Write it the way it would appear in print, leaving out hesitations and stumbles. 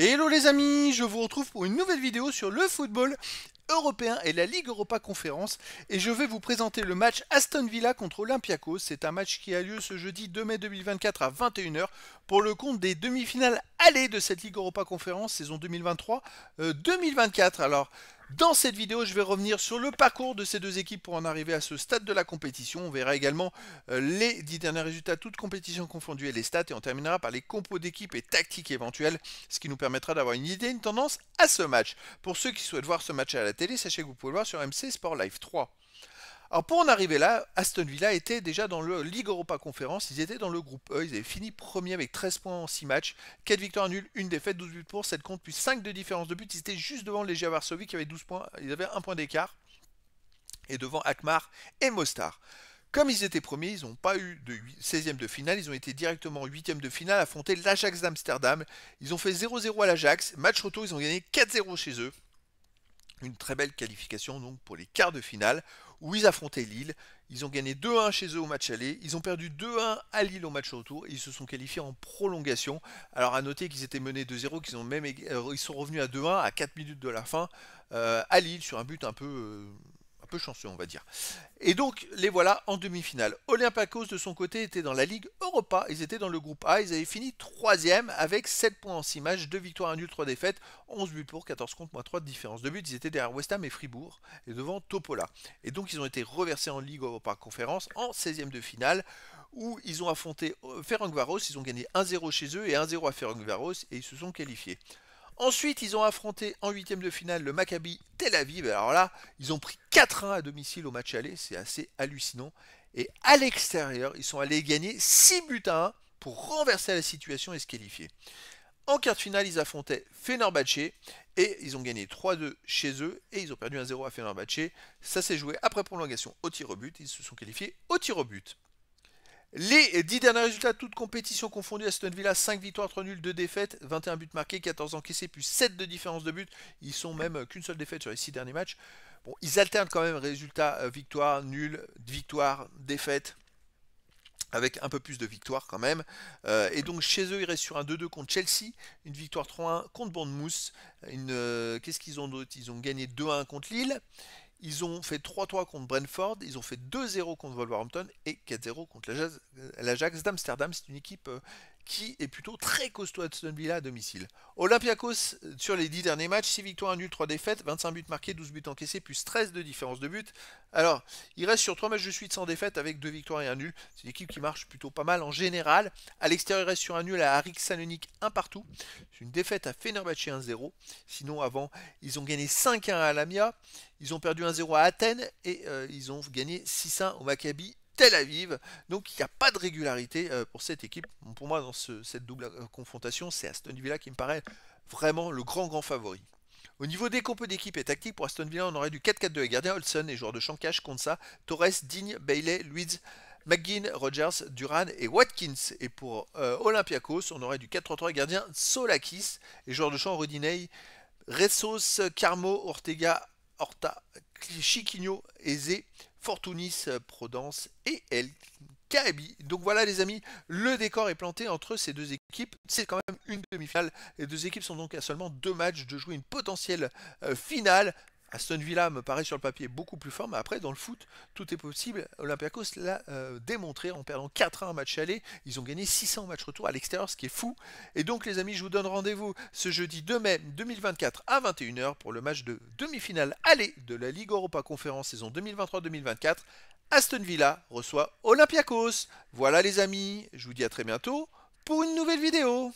Hello les amis, je vous retrouve pour une nouvelle vidéo sur le football européen et la Ligue Europa Conférence et je vais vous présenter le match Aston Villa contre Olympiakos. C'est un match qui a lieu ce jeudi 2 mai 2024 à 21 h pour le compte des demi-finales allées de cette Ligue Europa Conférence saison 2023-2024. Alors, dans cette vidéo, je vais revenir sur le parcours de ces deux équipes pour en arriver à ce stade de la compétition. On verra également les 10 derniers résultats, toutes compétitions confondues et les stats. Et on terminera par les compos d'équipes et tactiques éventuelles, ce qui nous permettra d'avoir une idée, une tendance à ce match. Pour ceux qui souhaitent voir ce match à la télé, sachez que vous pouvez le voir sur MC Sport Live 3. Alors pour en arriver là, Aston Villa était déjà dans le Ligue Europa Conférence, ils étaient dans le groupe E, ils avaient fini premier avec 13 points en 6 matchs, 4 victoires nulles, 1 défaite, 12 buts pour, 7 contre, plus 5 de différence de but, ils étaient juste devant le Legia Varsovie qui avait 12 points, ils avaient 1 point d'écart, et devant Alkmaar et Mostar. Comme ils étaient premiers, ils n'ont pas eu de 16e de finale, ils ont été directement 8e de finale, affronter l'Ajax d'Amsterdam, ils ont fait 0-0 à l'Ajax, match retour, ils ont gagné 4-0 chez eux. Une très belle qualification donc pour les quarts de finale où ils affrontaient Lille. Ils ont gagné 2-1 chez eux au match aller. Ils ont perdu 2-1 à Lille au match retour. Et ils se sont qualifiés en prolongation. Alors à noter qu'ils étaient menés 2-0, ils sont revenus à 2-1 à 4 minutes de la fin à Lille sur un but un peu chanceux, on va dire. Et donc, les voilà en demi-finale. Olympiakos, de son côté, était dans la Ligue Europa. Ils étaient dans le groupe A. Ils avaient fini 3e avec 7 points en 6 matchs, 2 victoires, 1 nul, 3 défaites, 11 buts pour, 14 contre, moins 3 de différence de but. Ils étaient derrière West Ham et Fribourg et devant Topola. Et donc, ils ont été reversés en Ligue Europa Conférence en 16e de finale où ils ont affronté Ferencváros. Ils ont gagné 1-0 chez eux et 1-0 à Ferencváros et ils se sont qualifiés. Ensuite, ils ont affronté en huitième de finale le Maccabi Tel Aviv. Alors là, ils ont pris 4-1 à domicile au match aller. C'est assez hallucinant. Et à l'extérieur, ils sont allés gagner 6 buts à 1 pour renverser la situation et se qualifier. En quart de finale, ils affrontaient Fenerbahçe et ils ont gagné 3-2 chez eux et ils ont perdu 1-0 à Fenerbahçe. Ça s'est joué après prolongation au tir au but. Ils se sont qualifiés au tir au but. Les 10 derniers résultats, toutes compétitions confondues, Aston Villa, 5 victoires, 3 nuls, 2 défaites, 21 buts marqués, 14 encaissés, plus 7 de différence de but. Ils sont même qu'une seule défaite sur les 6 derniers matchs. Bon, ils alternent quand même résultats victoire, nul, victoire, défaite, avec un peu plus de victoires quand même. Et donc chez eux, ils restent sur un 2-2 contre Chelsea, une victoire 3-1 contre Bournemouth. Qu'est-ce qu'ils ont d'autre? Ils ont gagné 2-1 contre Lille. Ils ont fait 3-3 contre Brentford, ils ont fait 2-0 contre Wolverhampton et 4-0 contre l'Ajax d'Amsterdam. C'est une équipe qui est plutôt très costaud à Aston Villa à domicile. Olympiakos, sur les 10 derniers matchs, 6 victoires, 1 nul, 3 défaites, 25 buts marqués, 12 buts encaissés, plus 13 de différence de but. Alors, il reste sur 3 matchs de suite sans défaite avec 2 victoires et 1 nul. C'est une équipe qui marche plutôt pas mal en général. À l'extérieur, il reste sur un nul à Arik Salonique 1 partout. C'est une défaite à Fenerbahçe 1-0. Sinon, avant, ils ont gagné 5-1 à Lamia. Ils ont perdu 1-0 à Athènes et ils ont gagné 6-1 au Maccabi Tel Aviv. Donc il n'y a pas de régularité pour cette équipe. Bon, pour moi, dans cette double confrontation, c'est Aston Villa qui me paraît vraiment le grand favori. Au niveau des compos d'équipe et tactique, pour Aston Villa, on aurait du 4-4-2 avec gardien Olsen et joueurs de champ Cash, Konsa, Torres, Digne, Bailey, Luiz, McGinn, Rogers, Duran et Watkins. Et pour Olympiakos, on aurait du 4-3-3 avec gardien Solakis et joueurs de champ Rodinei, Ressos, Carmo, Ortega, Horta, Chiquinho, Eze, Fortunis, Prodence et El Kaebi. Donc voilà les amis, le décor est planté entre ces deux équipes. C'est quand même une demi-finale. Les deux équipes sont donc à seulement 2 matchs de jouer une potentielle finale. Aston Villa me paraît sur le papier beaucoup plus fort, mais après dans le foot, tout est possible. Olympiakos l'a démontré en perdant 4-1 en match aller. Ils ont gagné 600 en match retour à l'extérieur, ce qui est fou. Et donc les amis, je vous donne rendez-vous ce jeudi 2 mai 2024 à 21 h pour le match de demi-finale aller de la Ligue Europa Conférence saison 2023-2024. Aston Villa reçoit Olympiakos. Voilà les amis, je vous dis à très bientôt pour une nouvelle vidéo.